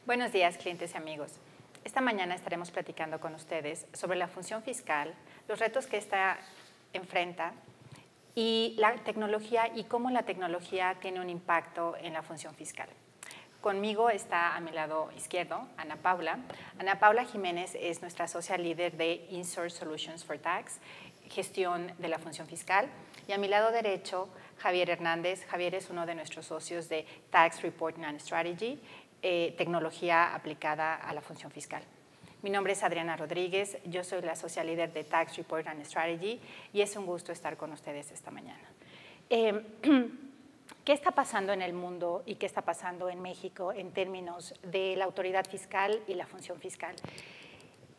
Buenos días, clientes y amigos. Esta mañana estaremos platicando con ustedes sobre la función fiscal, los retos que esta enfrenta y la tecnología y cómo la tecnología tiene un impacto en la función fiscal. Conmigo está a mi lado izquierdo Ana Paula. Ana Paula Jiménez es nuestra socia líder de InSource Solutions for Tax, gestión de la función fiscal. Y a mi lado derecho, Javier Hernández. Javier es uno de nuestros socios de Tax Reporting and Strategy, tecnología aplicada a la función fiscal. Mi nombre es Adriana Rodríguez, yo soy la socia líder de Tax Reporting and Strategy y es un gusto estar con ustedes esta mañana. ¿Qué está pasando en el mundo y qué está pasando en México en términos de la autoridad fiscal y la función fiscal?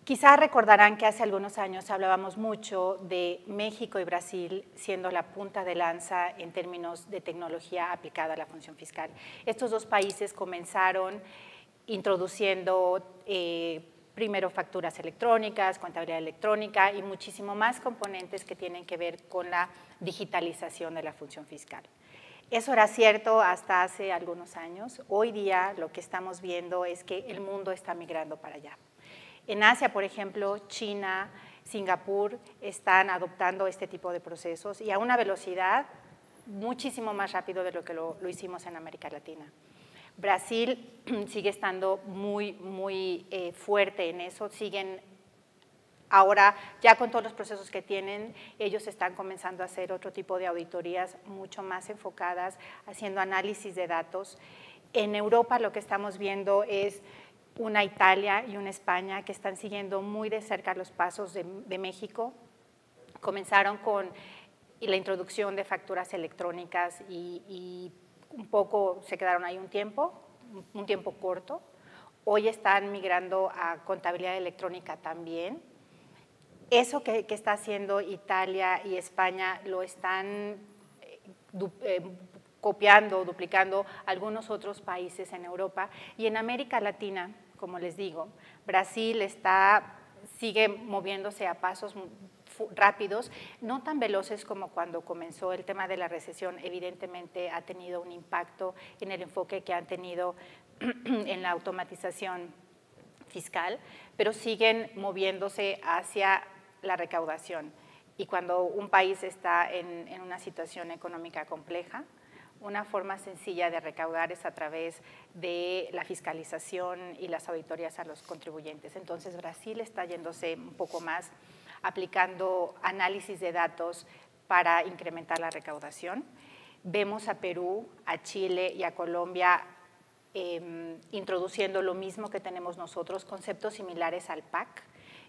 Quizá recordarán que hace algunos años hablábamos mucho de México y Brasil siendo la punta de lanza en términos de tecnología aplicada a la función fiscal. Estos dos países comenzaron introduciendo primero facturas electrónicas, contabilidad electrónica y muchísimo más componentes que tienen que ver con la digitalización de la función fiscal. Eso era cierto hasta hace algunos años. Hoy día lo que estamos viendo es que el mundo está migrando para allá. En Asia, por ejemplo, China, Singapur están adoptando este tipo de procesos y a una velocidad muchísimo más rápido de lo que lo hicimos en América Latina. Brasil sigue estando muy fuerte en eso, siguen ahora ya con todos los procesos que tienen, ellos están comenzando a hacer otro tipo de auditorías mucho más enfocadas, haciendo análisis de datos. En Europa lo que estamos viendo es una Italia y una España que están siguiendo muy de cerca los pasos de México. Comenzaron con la introducción de facturas electrónicas y un poco se quedaron ahí un tiempo corto. Hoy están migrando a contabilidad electrónica también. Eso que está haciendo Italia y España lo están copiando, duplicando algunos otros países en Europa y en América Latina. Como les digo, Brasil sigue moviéndose a pasos rápidos, no tan veloces como cuando comenzó el tema de la recesión. Evidentemente ha tenido un impacto en el enfoque que han tenido en la automatización fiscal, pero siguen moviéndose hacia la recaudación. Y cuando un país está en una situación económica compleja, una forma sencilla de recaudar es a través de la fiscalización y las auditorías a los contribuyentes. Entonces, Brasil está yéndose un poco más, aplicando análisis de datos para incrementar la recaudación. Vemos a Perú, a Chile y a Colombia introduciendo lo mismo que tenemos nosotros, conceptos similares al PAC,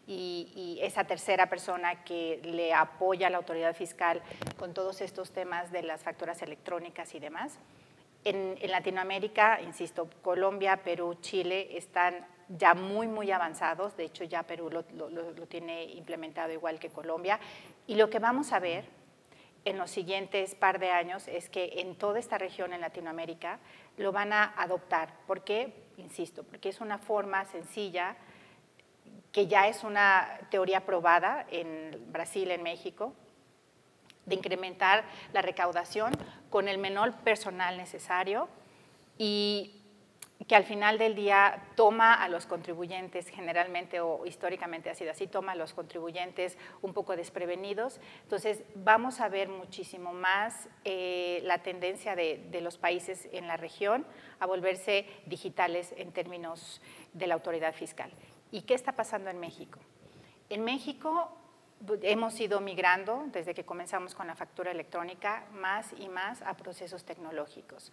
y esa tercera persona que le apoya a la autoridad fiscal con todos estos temas de las facturas electrónicas y demás. En Latinoamérica, insisto, Colombia, Perú, Chile están ya muy avanzados. De hecho, ya Perú lo tiene implementado igual que Colombia. Y lo que vamos a ver en los siguientes par de años es que en toda esta región en Latinoamérica lo van a adoptar. ¿Por qué? Insisto, porque es una forma sencilla, que ya es una teoría probada en Brasil, en México, de incrementar la recaudación con el menor personal necesario y que al final del día toma a los contribuyentes, generalmente o históricamente ha sido así, toma a los contribuyentes un poco desprevenidos. Entonces, vamos a ver muchísimo más la tendencia de los países en la región a volverse digitales en términos de la autoridad fiscal. ¿Y qué está pasando en México? En México hemos ido migrando, desde que comenzamos con la factura electrónica, más y más a procesos tecnológicos.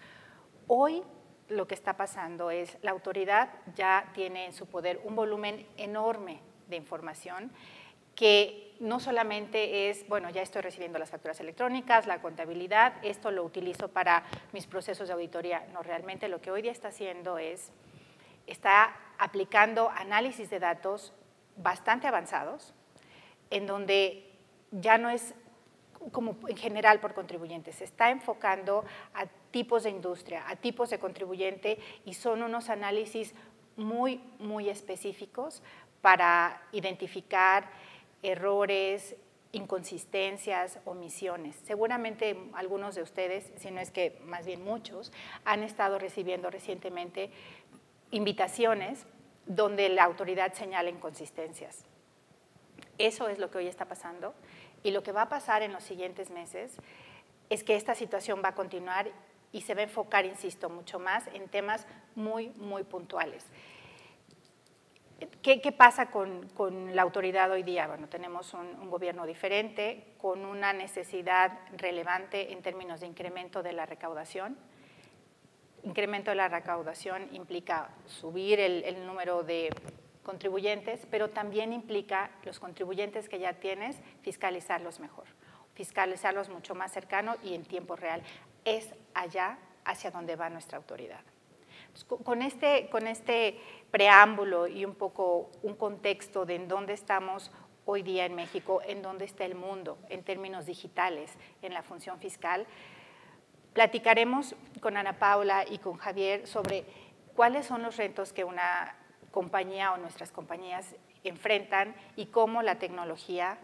Hoy lo que está pasando es la autoridad ya tiene en su poder un volumen enorme de información que no solamente es, bueno, ya estoy recibiendo las facturas electrónicas, la contabilidad, esto lo utilizo para mis procesos de auditoría. No, realmente lo que hoy día está haciendo está aplicando análisis de datos bastante avanzados, en donde ya no es como en general por contribuyentes, se está enfocando a tipos de industria, a tipos de contribuyente y son unos análisis muy específicos para identificar errores, inconsistencias, omisiones. Seguramente algunos de ustedes, si no es que más bien muchos, han estado recibiendo recientemente invitaciones donde la autoridad señala inconsistencias. Eso es lo que hoy está pasando, y lo que va a pasar en los siguientes meses es que esta situación va a continuar y se va a enfocar, insisto, mucho más en temas muy, muy puntuales. ¿Qué pasa con la autoridad hoy día? Bueno, tenemos un gobierno diferente, con una necesidad relevante en términos de incremento de la recaudación. Incremento de la recaudación implica subir el número de contribuyentes, pero también implica los contribuyentes que ya tienes, fiscalizarlos mejor, fiscalizarlos mucho más cercano y en tiempo real. Es allá hacia donde va nuestra autoridad. Con este preámbulo y un poco un contexto de en dónde estamos hoy día en México, en dónde está el mundo en términos digitales en la función fiscal, platicaremos con Ana Paula y con Javier sobre cuáles son los retos que una compañía o nuestras compañías enfrentan y cómo la tecnología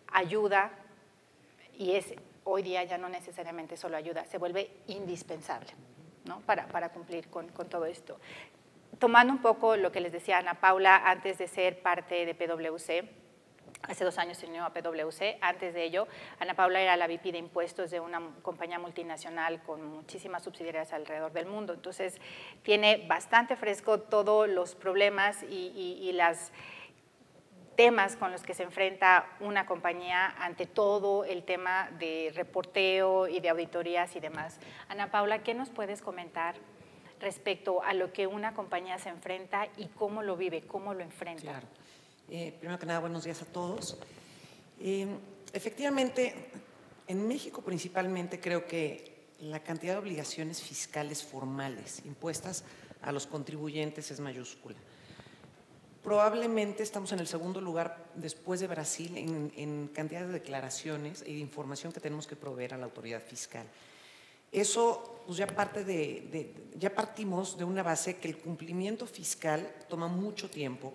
ayuda, y hoy día ya no necesariamente solo ayuda, se vuelve indispensable, ¿no? para cumplir con todo esto. Tomando un poco lo que les decía Ana Paula, antes de ser parte de PwC, hace 2 años se unió a PwC, antes de ello, Ana Paula era la VP de impuestos de una compañía multinacional con muchísimas subsidiarias alrededor del mundo, entonces tiene bastante fresco todos los problemas y los temas con los que se enfrenta una compañía ante todo el tema de reporteo y de auditorías y demás. Ana Paula, ¿qué nos puedes comentar respecto a lo que una compañía se enfrenta y cómo lo vive, cómo lo enfrenta? Claro. Primero que nada, buenos días a todos. Efectivamente, en México principalmente creo que la cantidad de obligaciones fiscales formales impuestas a los contribuyentes es mayúscula. Probablemente estamos en el segundo lugar después de Brasil en cantidad de declaraciones y de información que tenemos que proveer a la autoridad fiscal. Eso pues ya partimos de una base que el cumplimiento fiscal toma mucho tiempo,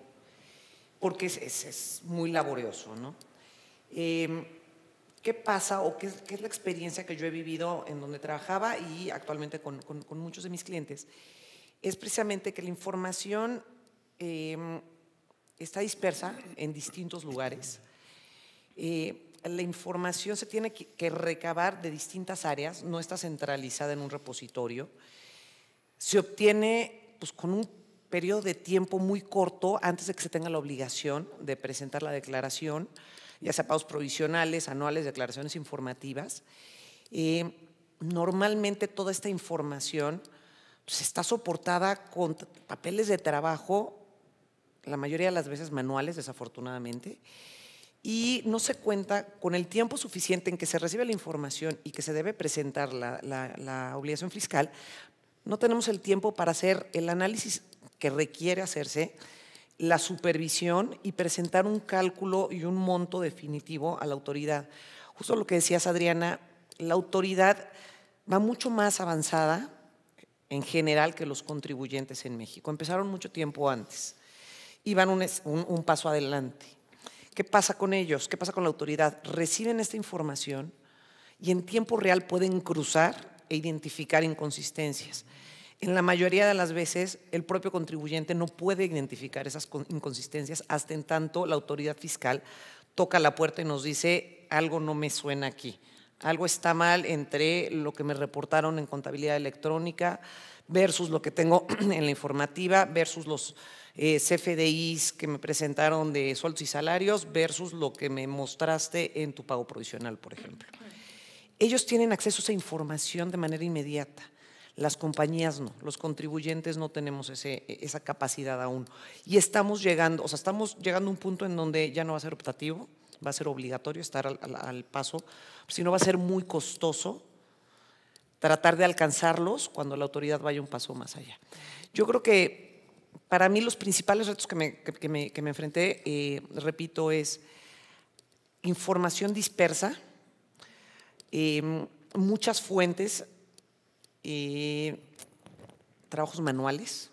porque es muy laborioso, ¿no? ¿Qué pasa o qué es la experiencia que yo he vivido en donde trabajaba y actualmente con muchos de mis clientes? Es precisamente que la información está dispersa en distintos lugares. La información se tiene que recabar de distintas áreas, no está centralizada en un repositorio. Se obtiene pues, con un periodo de tiempo muy corto antes de que se tenga la obligación de presentar la declaración, ya sea pagos provisionales, anuales, declaraciones informativas. Normalmente toda esta información pues, está soportada con papeles de trabajo, la mayoría de las veces manuales, desafortunadamente, y no se cuenta con el tiempo suficiente en que se recibe la información y que se debe presentar la obligación fiscal. No tenemos el tiempo para hacer el análisis que requiere hacerse, la supervisión y presentar un cálculo y un monto definitivo a la autoridad. Justo lo que decías, Adriana, la autoridad va mucho más avanzada en general que los contribuyentes en México. Empezaron mucho tiempo antes y van un paso adelante. ¿Qué pasa con ellos? ¿Qué pasa con la autoridad? Reciben esta información y en tiempo real pueden cruzar e identificar inconsistencias. En la mayoría de las veces, el propio contribuyente no puede identificar esas inconsistencias hasta en tanto la autoridad fiscal toca la puerta y nos dice algo no me suena aquí, algo está mal entre lo que me reportaron en contabilidad electrónica versus lo que tengo en la informativa versus los CFDIs que me presentaron de sueldos y salarios versus lo que me mostraste en tu pago provisional, por ejemplo. Ellos tienen acceso a esa información de manera inmediata. Las compañías no, los contribuyentes no tenemos esa capacidad aún. Y estamos llegando a un punto en donde ya no va a ser optativo, va a ser obligatorio estar al paso, si no va a ser muy costoso tratar de alcanzarlos cuando la autoridad vaya un paso más allá. Yo creo que para mí los principales retos que me enfrenté, repito, es información dispersa, muchas fuentes, trabajos manuales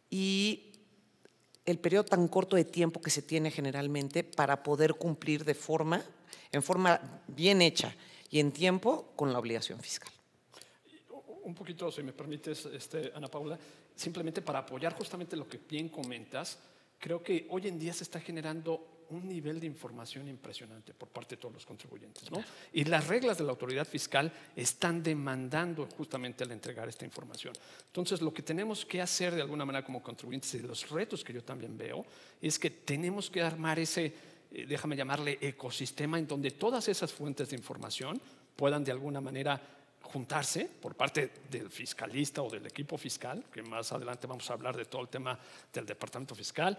y el periodo tan corto de tiempo que se tiene generalmente para poder cumplir en forma bien hecha y en tiempo con la obligación fiscal. Un poquito, si me permites, Ana Paula, simplemente para apoyar justamente lo que bien comentas, creo que hoy en día se está generando un nivel de información impresionante por parte de todos los contribuyentes, ¿no? Y las reglas de la autoridad fiscal están demandando justamente el entregar esta información. Entonces, lo que tenemos que hacer de alguna manera como contribuyentes, y los retos que yo también veo, es que tenemos que armar ese, déjame llamarle ecosistema, en donde todas esas fuentes de información puedan de alguna manera juntarse por parte del fiscalista o del equipo fiscal, que más adelante vamos a hablar de todo el tema del departamento fiscal,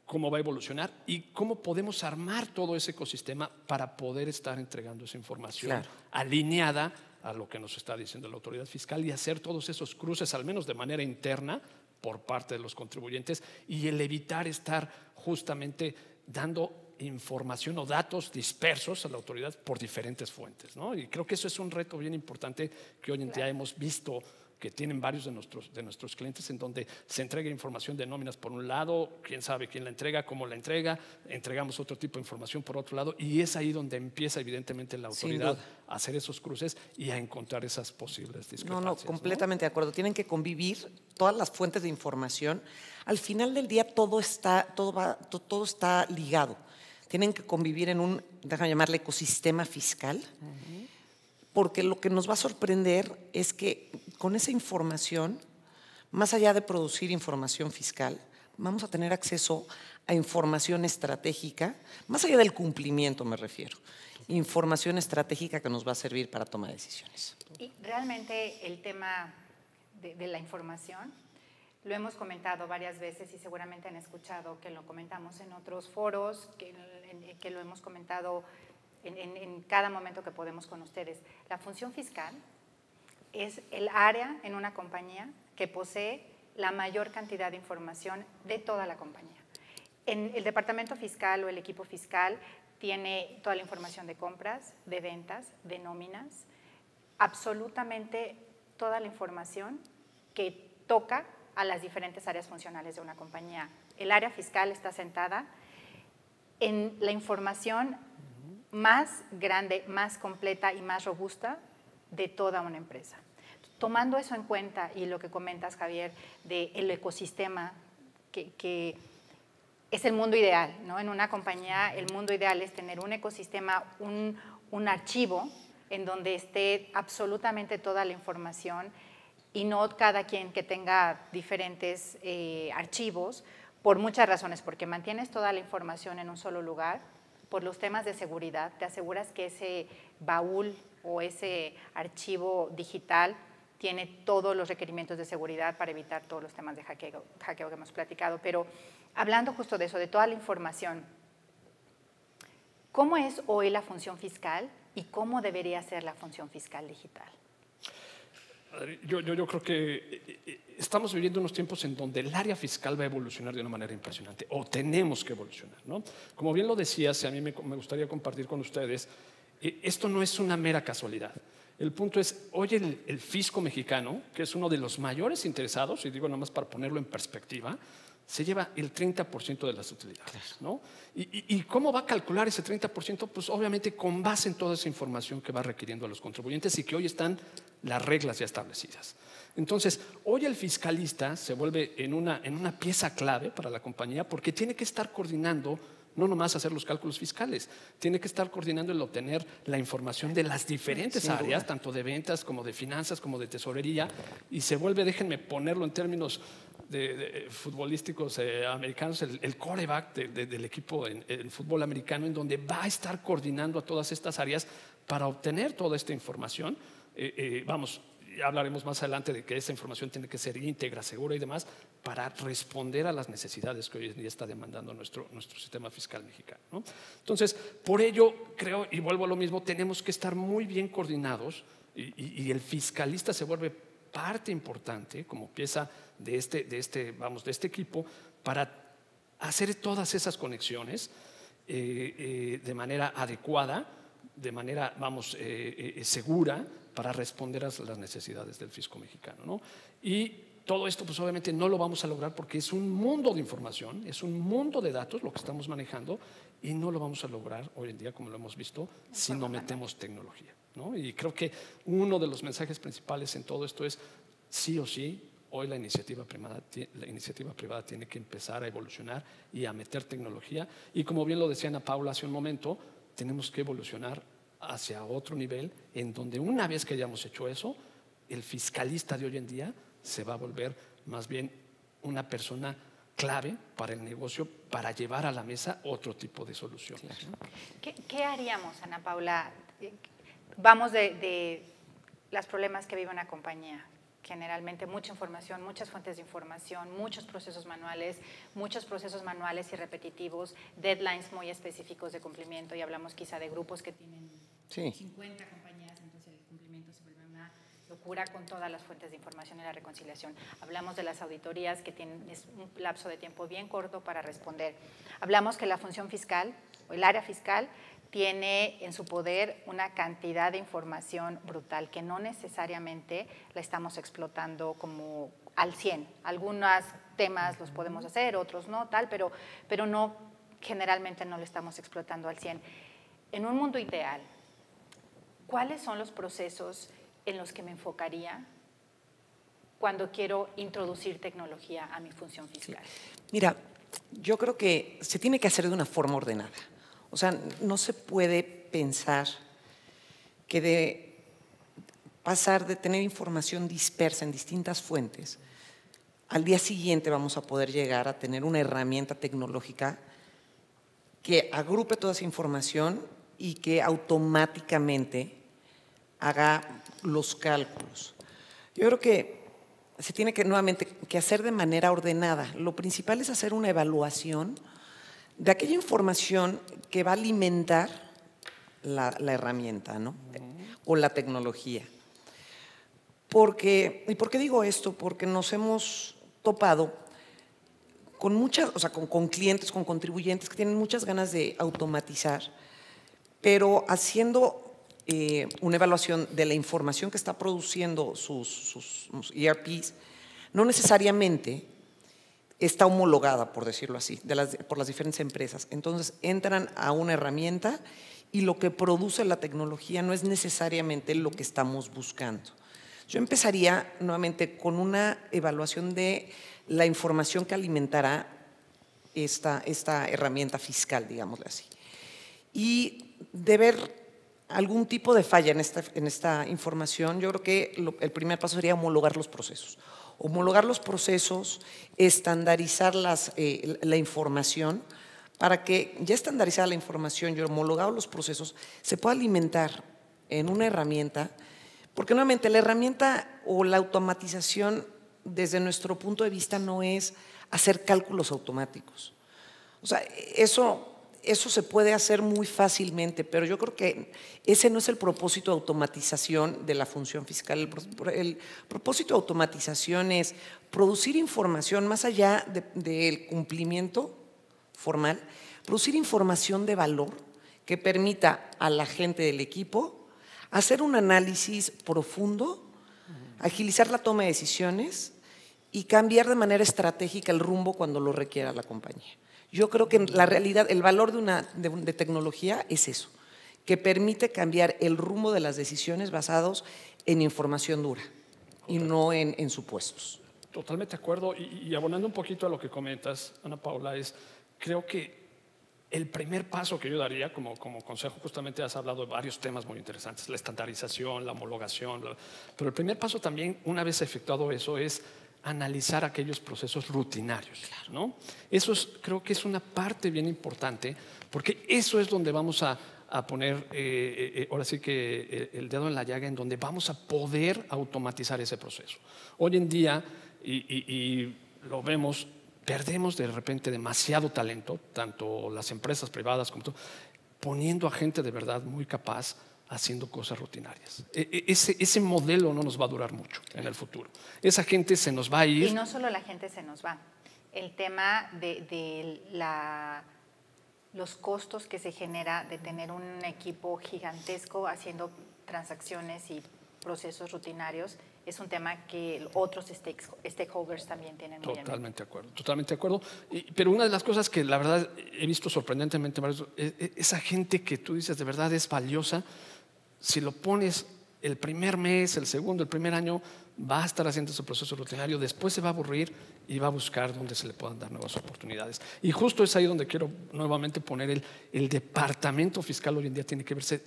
cómo va a evolucionar y cómo podemos armar todo ese ecosistema para poder estar entregando esa información alineada a lo que nos está diciendo la autoridad fiscal y hacer todos esos cruces, al menos de manera interna, por parte de los contribuyentes, y el evitar estar justamente dando información o datos dispersos a la autoridad por diferentes fuentes, ¿no? Y creo que eso es un reto bien importante que hoy en día hemos visto que tienen varios de nuestros clientes, en donde se entrega información de nóminas por un lado, quién sabe quién la entrega, cómo la entrega, entregamos otro tipo de información por otro lado, y es ahí donde empieza evidentemente la autoridad a hacer esos cruces y a encontrar esas posibles discrepancias. No, completamente de acuerdo. Tienen que convivir todas las fuentes de información. Al final del día todo está ligado. Tienen que convivir en un, déjame llamarle, ecosistema fiscal, porque lo que nos va a sorprender es que con esa información, más allá de producir información fiscal, vamos a tener acceso a información estratégica, más allá del cumplimiento me refiero, información estratégica que nos va a servir para toma de decisiones. Y realmente el tema de la información lo hemos comentado varias veces y seguramente han escuchado que lo comentamos en otros foros, que lo hemos comentado en cada momento que podemos con ustedes. La función fiscal es el área en una compañía que posee la mayor cantidad de información de toda la compañía. En el departamento fiscal o el equipo fiscal tiene toda la información de compras, de ventas, de nóminas, absolutamente toda la información que toca a las diferentes áreas funcionales de una compañía. El área fiscal está sentada en la información más grande, más completa y más robusta de toda una empresa. Tomando eso en cuenta y lo que comentas, Javier, del ecosistema que es el mundo ideal, ¿no? En una compañía el mundo ideal es tener un ecosistema, un archivo en donde esté absolutamente toda la información y no cada quien que tenga diferentes archivos, por muchas razones, porque mantienes toda la información en un solo lugar, por los temas de seguridad, te aseguras que ese baúl o ese archivo digital tiene todos los requerimientos de seguridad para evitar todos los temas de hackeo que hemos platicado. Pero hablando justo de eso, de toda la información, ¿cómo es hoy la función fiscal y cómo debería ser la función fiscal digital? Yo creo que estamos viviendo unos tiempos en donde el área fiscal va a evolucionar de una manera impresionante, o tenemos que evolucionar, ¿no? Como bien lo decías, a mí me gustaría compartir con ustedes, esto no es una mera casualidad. El punto es, hoy el fisco mexicano, que es uno de los mayores interesados, y digo nada más para ponerlo en perspectiva, se lleva el 30% de las utilidades, ¿no? ¿Y cómo va a calcular ese 30%? Pues obviamente con base en toda esa información que va requiriendo a los contribuyentes y que hoy están las reglas ya establecidas. Entonces, hoy el fiscalista se vuelve en una pieza clave para la compañía porque tiene que estar coordinando, no nomás hacer los cálculos fiscales, tiene que estar coordinando el obtener la información de las diferentes áreas, tanto de ventas como de finanzas, como de tesorería, y se vuelve, déjenme ponerlo en términos de futbolísticos americanos, el quarterback del equipo en fútbol americano, en donde va a estar coordinando a todas estas áreas para obtener toda esta información. Vamos, ya hablaremos más adelante de que esa información tiene que ser íntegra, segura y demás, para responder a las necesidades que hoy en día está demandando nuestro sistema fiscal mexicano, ¿no? Entonces, por ello, creo, y vuelvo a lo mismo, tenemos que estar muy bien coordinados y el fiscalista se vuelve parte importante como pieza de este equipo para hacer todas esas conexiones de manera adecuada, de manera, segura, para responder a las necesidades del fisco mexicano, ¿no? Y todo esto, pues obviamente no lo vamos a lograr porque es un mundo de información, es un mundo de datos lo que estamos manejando, y no lo vamos a lograr hoy en día, como lo hemos visto, si no metemos tecnología, ¿no? Y creo que uno de los mensajes principales en todo esto es sí o sí, hoy la iniciativa privada tiene que empezar a evolucionar y a meter tecnología. Y como bien lo decía Ana Paula hace un momento, tenemos que evolucionar hacia otro nivel en donde una vez que hayamos hecho eso, el fiscalista de hoy en día se va a volver más bien una persona clave para el negocio, para llevar a la mesa otro tipo de soluciones. ¿Qué haríamos, Ana Paula? Vamos de los problemas que vive una compañía. Generalmente mucha información, muchas fuentes de información, muchos procesos manuales y repetitivos, deadlines muy específicos de cumplimiento, y hablamos quizá de grupos que tienen 50 compañías, entonces el cumplimiento se vuelve una locura con todas las fuentes de información y la reconciliación. Hablamos de las auditorías que tienen un lapso de tiempo bien corto para responder. Hablamos que la función fiscal o el área fiscal tiene en su poder una cantidad de información brutal que no necesariamente la estamos explotando como al 100. Algunos temas los podemos hacer, otros no, tal, pero no, generalmente no lo estamos explotando al 100. En un mundo ideal, ¿cuáles son los procesos en los que me enfocaría cuando quiero introducir tecnología a mi función fiscal? Mira, yo creo que se tiene que hacer de una forma ordenada. O sea, no se puede pensar que de pasar de tener información dispersa en distintas fuentes, al día siguiente vamos a poder llegar a tener una herramienta tecnológica que agrupe toda esa información y que automáticamente haga los cálculos. Yo creo que se tiene que nuevamente que hacer de manera ordenada. Lo principal es hacer una evaluación de aquella información que va a alimentar la herramienta, ¿no? O la tecnología. ¿Y por qué digo esto? Porque nos hemos topado con muchas, o sea, con clientes, con contribuyentes que tienen muchas ganas de automatizar, pero haciendo una evaluación de la información que está produciendo sus ERPs, no necesariamente está homologada, por decirlo así, por las diferentes empresas. Entonces entran a una herramienta y lo que produce la tecnología no es necesariamente lo que estamos buscando. Yo empezaría nuevamente con una evaluación de la información que alimentará esta herramienta fiscal, digámosle así. Y de ver algún tipo de falla en esta información, yo creo que el primer paso sería homologar los procesos. Homologar los procesos, estandarizar la información, para que ya estandarizada la información y homologados los procesos, se pueda alimentar en una herramienta, porque nuevamente la herramienta o la automatización desde nuestro punto de vista no es hacer cálculos automáticos. O sea, eso se puede hacer muy fácilmente, pero yo creo que ese no es el propósito de automatización de la función fiscal. El propósito de automatización es producir información más allá del cumplimiento formal, producir información de valor que permita a la gente del equipo hacer un análisis profundo, agilizar la toma de decisiones y cambiar de manera estratégica el rumbo cuando lo requiera la compañía. Yo creo que en la realidad el valor de tecnología es eso, que permite cambiar el rumbo de las decisiones basados en información dura y no en supuestos. Totalmente de acuerdo. Y abonando un poquito a lo que comentas, Ana Paula, creo que el primer paso que yo daría como consejo, justamente has hablado de varios temas muy interesantes, la estandarización, la homologación, pero el primer paso también, una vez efectuado eso, es analizar aquellos procesos rutinarios, ¿no? Eso creo que es una parte bien importante, porque eso es donde vamos a poner, ahora sí que el dedo en la llaga, en donde vamos a poder automatizar ese proceso. Hoy en día, y lo vemos, perdemos de repente demasiado talento, tanto las empresas privadas como todo, poniendo a gente de verdad muy capaz haciendo cosas rutinarias. Ese modelo no nos va a durar mucho en el futuro. Esa gente se nos va a ir. Y no solo la gente se nos va. El tema de los costos que se genera de tener un equipo gigantesco haciendo transacciones y procesos rutinarios es un tema que otros stakeholders también tienen muy en mente. Totalmente de acuerdo. Pero una de las cosas que la verdad he visto sorprendentemente, esa gente que tú dices de verdad es valiosa, si lo pones el primer mes, el segundo, el primer año va a estar haciendo ese proceso rutinario, después se va a aburrir y va a buscar dónde se le puedan dar nuevas oportunidades. Y justo es ahí donde quiero nuevamente poner el departamento fiscal hoy en día tiene que verse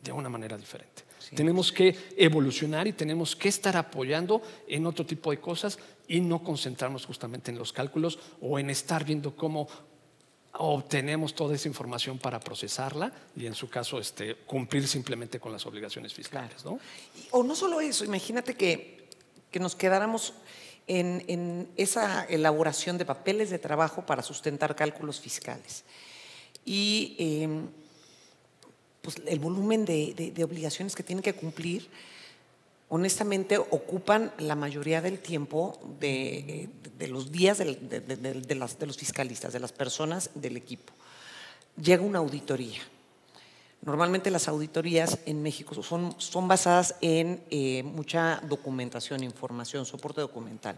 de una manera diferente. Sí. Tenemos que evolucionar y tenemos que estar apoyando en otro tipo de cosas y no concentrarnos justamente en los cálculos o en estar viendo cómo obtenemos toda esa información para procesarla y en su caso cumplir simplemente con las obligaciones fiscales, ¿no? O no solo eso, imagínate que nos quedáramos en esa elaboración de papeles de trabajo para sustentar cálculos fiscales. Y pues el volumen de obligaciones que tienen que cumplir, honestamente, ocupan la mayoría del tiempo de los días de los fiscalistas, de las personas del equipo. Llega una auditoría. Normalmente las auditorías en México son basadas en mucha documentación, información, soporte documental.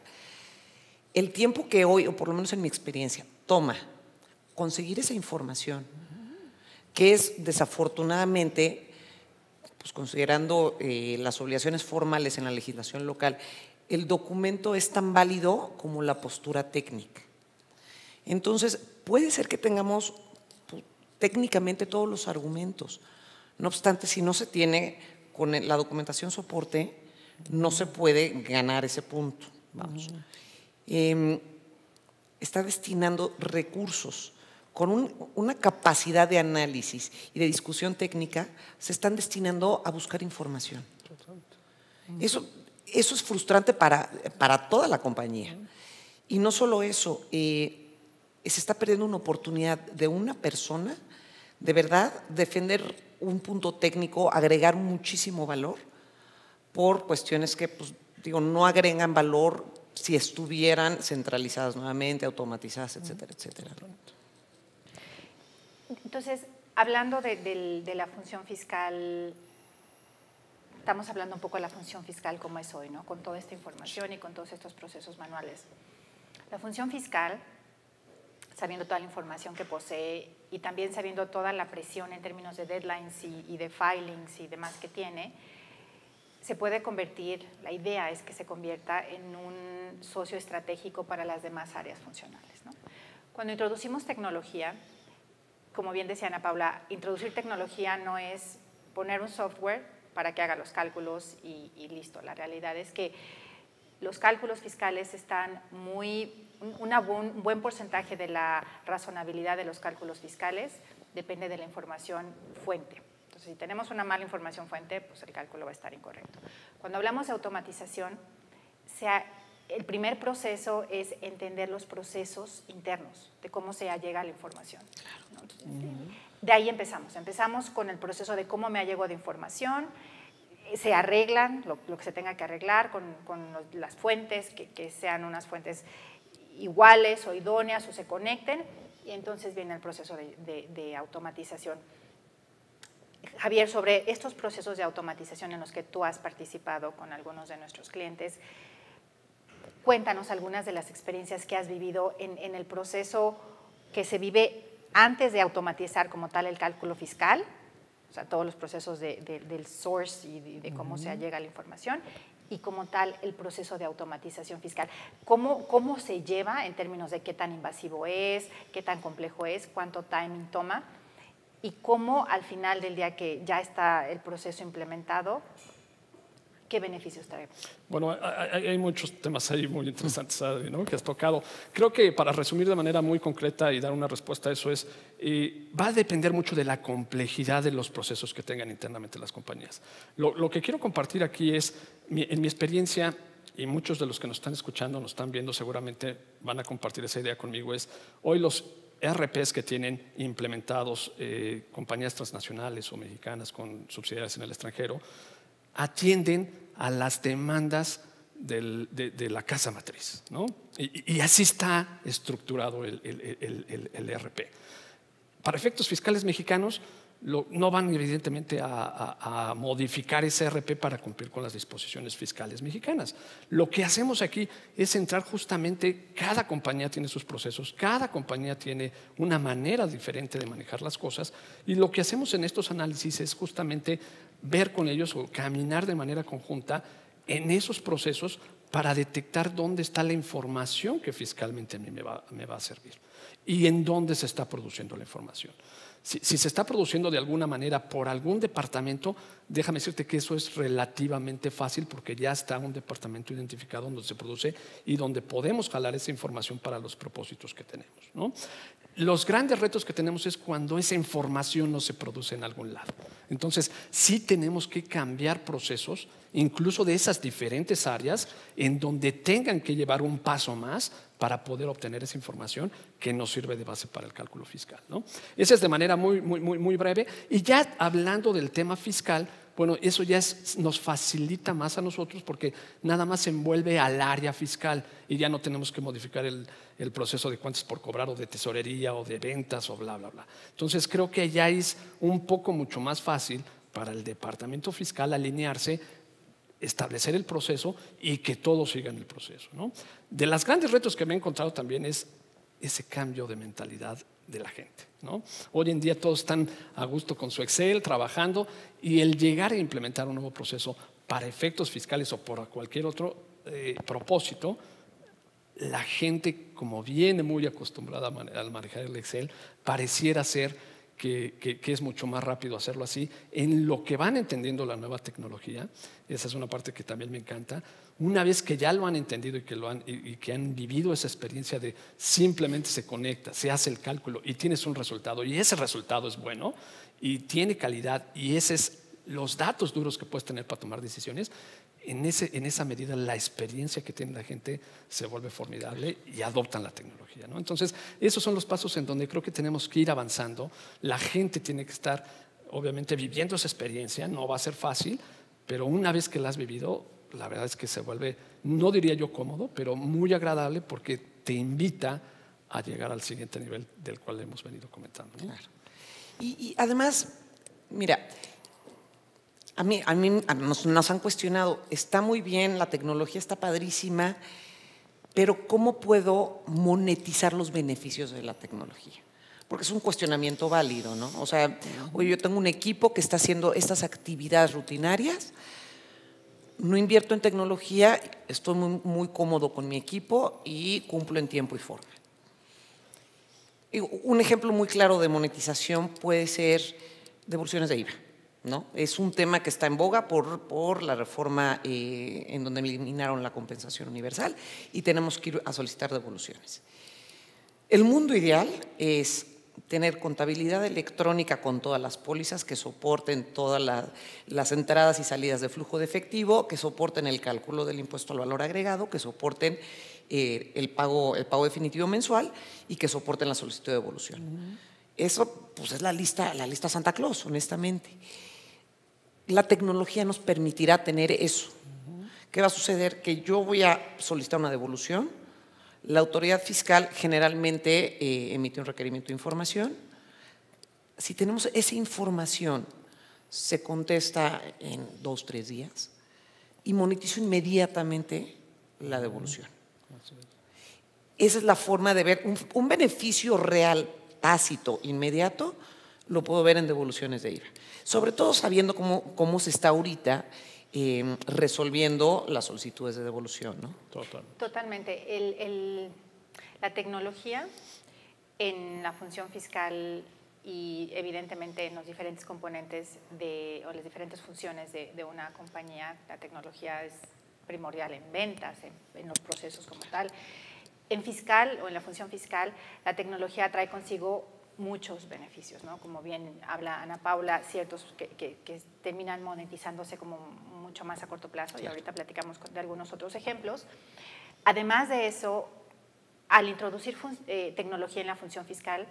El tiempo que hoy, o por lo menos en mi experiencia, toma conseguir esa información, que es desafortunadamente, pues considerando las obligaciones formales en la legislación local, el documento es tan válido como la postura técnica. Entonces, puede ser que tengamos técnicamente todos los argumentos. No obstante, si no se tiene con la documentación soporte, no se puede ganar ese punto. Vamos. Está destinando recursos con una capacidad de análisis y de discusión técnica, se están destinando a buscar información. Eso es frustrante para toda la compañía. Y no solo eso, se está perdiendo una oportunidad de una persona de verdad defender un punto técnico, agregar muchísimo valor por cuestiones que, pues, no agregan valor si estuvieran centralizadas nuevamente, automatizadas, etcétera, etcétera. Entonces, hablando de la función fiscal, estamos hablando un poco de la función fiscal como es hoy, ¿no? Con toda esta información y con todos estos procesos manuales. La función fiscal, sabiendo toda la información que posee y también sabiendo toda la presión en términos de deadlines y de filings y demás que tiene, se puede convertir, la idea es que se convierta en un socio estratégico para las demás áreas funcionales, ¿no? Cuando introducimos tecnología, como bien decía Ana Paula, introducir tecnología no es poner un software para que haga los cálculos y listo. La realidad es que los cálculos fiscales están un buen porcentaje de la razonabilidad de los cálculos fiscales depende de la información fuente. Entonces, si tenemos una mala información fuente, pues el cálculo va a estar incorrecto. Cuando hablamos de automatización, el primer proceso es entender los procesos internos de cómo se llega a la información. ¿No? Entonces, de ahí empezamos con el proceso de cómo me allego de información, se arreglan lo que se tenga que arreglar con las fuentes, que sean unas fuentes iguales o idóneas o se conecten, y entonces viene el proceso de automatización. Javier, sobre estos procesos de automatización en los que tú has participado con algunos de nuestros clientes, cuéntanos algunas de las experiencias que has vivido en el proceso que se vive antes de automatizar como tal el cálculo fiscal, o sea, todos los procesos del source y de cómo se llega a la información, y como tal el proceso de automatización fiscal. ¿Cómo se lleva en términos de qué tan invasivo es, qué tan complejo es, cuánto timing toma, y cómo al final del día que ya está el proceso implementado, ¿qué beneficios trae? Bueno, hay muchos temas ahí muy interesantes, ¿no?, que has tocado. Creo que para resumir de manera muy concreta y dar una respuesta a eso va a depender mucho de la complejidad de los procesos que tengan internamente las compañías. Lo que quiero compartir aquí es, en mi experiencia, y muchos de los que nos están escuchando, nos están viendo, seguramente van a compartir esa idea conmigo, es hoy los ERPs que tienen implementados compañías transnacionales o mexicanas con subsidiarias en el extranjero, atienden a las demandas de la casa matriz, ¿no? Y así está estructurado el ERP. Para efectos fiscales mexicanos, no van evidentemente a modificar ese RP para cumplir con las disposiciones fiscales mexicanas. Lo que hacemos aquí es entrar justamente, cada compañía tiene sus procesos, cada compañía tiene una manera diferente de manejar las cosas, y lo que hacemos en estos análisis es justamente ver con ellos o caminar de manera conjunta en esos procesos para detectar dónde está la información que fiscalmente a mí me va a servir y en dónde se está produciendo la información. Si se está produciendo de alguna manera por algún departamento, déjame decirte que eso es relativamente fácil porque ya está un departamento identificado donde se produce y donde podemos jalar esa información para los propósitos que tenemos, ¿no? Los grandes retos que tenemos es cuando esa información no se produce en algún lado. Entonces, sí tenemos que cambiar procesos, incluso de esas diferentes áreas, en donde tengan que llevar un paso más para poder obtener esa información que nos sirve de base para el cálculo fiscal, ¿no? Esa es de manera muy breve. Y ya hablando del tema fiscal, bueno, eso ya nos facilita más a nosotros porque nada más se envuelve al área fiscal y ya no tenemos que modificar el proceso de cuentas por cobrar o de tesorería o de ventas o bla, bla, bla. Entonces creo que ya es un poco mucho más fácil para el departamento fiscal alinearse, establecer el proceso y que todos sigan el proceso, ¿no? De los grandes retos que me he encontrado también es ese cambio de mentalidad de la gente, ¿no? Hoy en día todos están a gusto con su Excel, trabajando, y el llegar a implementar un nuevo proceso para efectos fiscales o por cualquier otro propósito, la gente, como viene muy acostumbrada al manejar el Excel, pareciera ser que es mucho más rápido hacerlo así. En lo que van entendiendo la nueva tecnología, esa es una parte que también me encanta. Una vez que ya lo han entendido y que han vivido esa experiencia de simplemente se conecta, se hace el cálculo y tienes un resultado, y ese resultado es bueno y tiene calidad, y ese es los datos duros que puedes tener para tomar decisiones, en esa medida la experiencia que tiene la gente se vuelve formidable y adoptan la tecnología, ¿no? Entonces, esos son los pasos en donde creo que tenemos que ir avanzando. La gente tiene que estar, obviamente, viviendo esa experiencia. No va a ser fácil, pero una vez que la has vivido, la verdad es que se vuelve, no diría yo cómodo, pero muy agradable porque te invita a llegar al siguiente nivel del cual hemos venido comentando, ¿no? Claro. Y además, mira, a mí nos han cuestionado, está muy bien, la tecnología está padrísima, pero ¿cómo puedo monetizar los beneficios de la tecnología? Porque es un cuestionamiento válido, ¿no? O sea, oye, yo tengo un equipo que está haciendo estas actividades rutinarias, no invierto en tecnología, estoy muy cómodo con mi equipo y cumplo en tiempo y forma. Un ejemplo muy claro de monetización puede ser devoluciones de IVA, ¿no? Es un tema que está en boga por la reforma en donde eliminaron la compensación universal y tenemos que ir a solicitar devoluciones. El mundo ideal es tener contabilidad electrónica con todas las pólizas que soporten todas las entradas y salidas de flujo de efectivo, que soporten el cálculo del impuesto al valor agregado, que soporten el pago definitivo mensual y que soporten la solicitud de devolución. Eso pues, es la lista Santa Claus, honestamente. La tecnología nos permitirá tener eso. ¿Qué va a suceder? Que yo voy a solicitar una devolución, la autoridad fiscal generalmente emite un requerimiento de información. Si tenemos esa información, se contesta en 2 o 3 días y monetizo inmediatamente la devolución. Esa es la forma de ver un beneficio real, tácito, inmediato, lo puedo ver en devoluciones de IVA. Sobre todo sabiendo cómo se está ahorita resolviendo las solicitudes de devolución, ¿no? Totalmente. La tecnología en la función fiscal y evidentemente en los diferentes componentes o las diferentes funciones de una compañía, la tecnología es primordial en ventas, en los procesos como tal. En fiscal o en la función fiscal, la tecnología trae consigo muchos beneficios, ¿no? Como bien habla Ana Paula, ciertos que terminan monetizándose como mucho más a corto plazo, y ahorita platicamos de algunos otros ejemplos. Además de eso, al introducir tecnología en la función fiscal,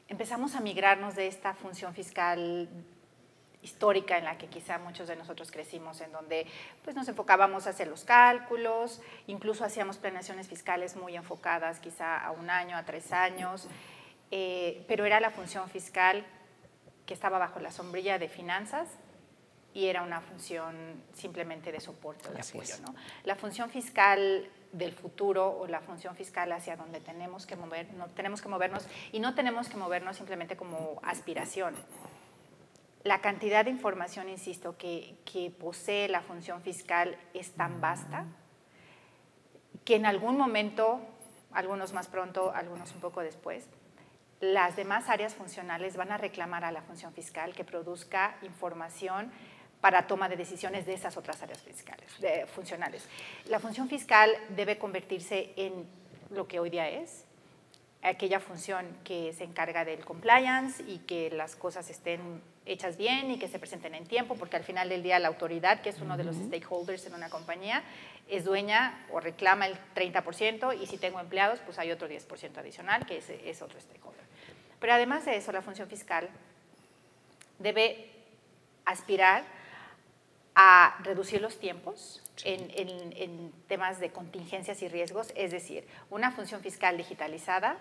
empezamos a migrarnos de esta función fiscal histórica en la que quizá muchos de nosotros crecimos, en donde pues, nos enfocábamos a hacer los cálculos, incluso hacíamos planeaciones fiscales muy enfocadas quizá a 1 año, a 3 años, pero era la función fiscal que estaba bajo la sombrilla de finanzas y era una función simplemente de soporte o de apoyo, ¿no? La función fiscal del futuro o la función fiscal hacia donde tenemos que movernos y no tenemos que movernos simplemente como aspiración. La cantidad de información, insisto, que posee la función fiscal es tan vasta que en algún momento, algunos más pronto, algunos un poco después, las demás áreas funcionales van a reclamar a la función fiscal que produzca información para toma de decisiones de esas otras áreas funcionales. La función fiscal debe convertirse en lo que hoy día es, aquella función que se encarga del compliance y que las cosas estén hechas bien y que se presenten en tiempo, porque al final del día la autoridad, que es uno de los stakeholders en una compañía, es dueña o reclama el 30% y si tengo empleados, pues hay otro 10% adicional, que es otro stakeholder. Pero además de eso, la función fiscal debe aspirar a reducir los tiempos en temas de contingencias y riesgos, es decir, una función fiscal digitalizada